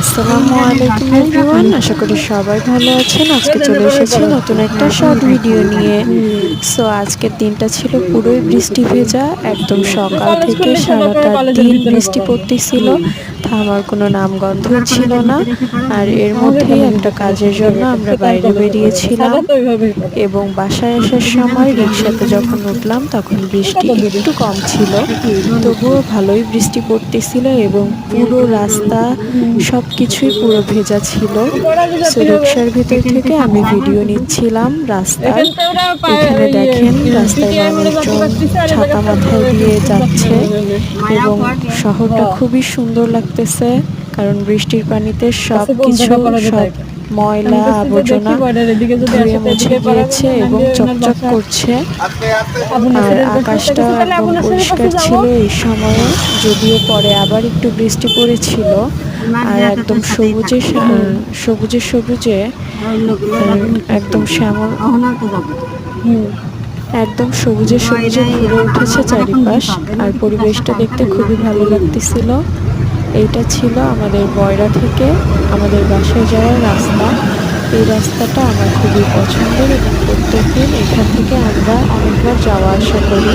আসসালামু আলাইকুম এভরিওয়ান, আশা করি সবাই ভালো আছেন। আজকে চলে এসেছি নতুন একটা শর্ট ভিডিও নিয়ে। সো আজকের দিনটা ছিল পুরোই বৃষ্টি ভেজা, একদম সকাল থেকে সারাটা দিন বৃষ্টি পড়তেছিল, থামার কোনো নামগন্ধই ছিল না। আর এর মধ্যেই একটা কাজের জন্য আমরা বাইরে বেরিয়েছিলাম এবং বাসায় আসার সময় রিক্সাতে যখন উঠলাম তখন বৃষ্টি একটু কম ছিল, তবুও ভালোই বৃষ্টি পড়তেছিল এবং পুরো রাস্তা সব কিছুই পুরো ভেজা ছিল। সো রিক্সার ভিতর থেকে আমি ভিডিও নিচ্ছিলাম রাস্তার। এখানে দেখেন রাস্তায় মানুষজন ছাতা মাথায় দিয়ে যাচ্ছে এবং শহরটা খুবই সুন্দর লাগতেছে, কারণ বৃষ্টির পানিতে সব কিছু, সব ময়লা আবর্জনা ধুয়ে মুছে গিয়েছে এবং চকচক করছে। আর আকাশটা একদম পরিষ্কার ছিল এই সময়ে, যদিও পরে আবার একটু বৃষ্টি পড়েছিল। আর একদম সবুজে সবুজে সবুজে একদম শ্যামল, একদম সবুজে সবুজে ভরে উঠেছে চারিপাশ। আর পরিবেশটা দেখতে খুবই ভালো লাগতেছিল। এইটা ছিল আমাদের বয়রা থেকে আমাদের বাসায় যাওয়ার রাস্তা। এই রাস্তাটা আমার খুবই পছন্দের এবং প্রত্যেকদিন এখান থেকে আমরা অনেকবার যাওয়া আসা করি।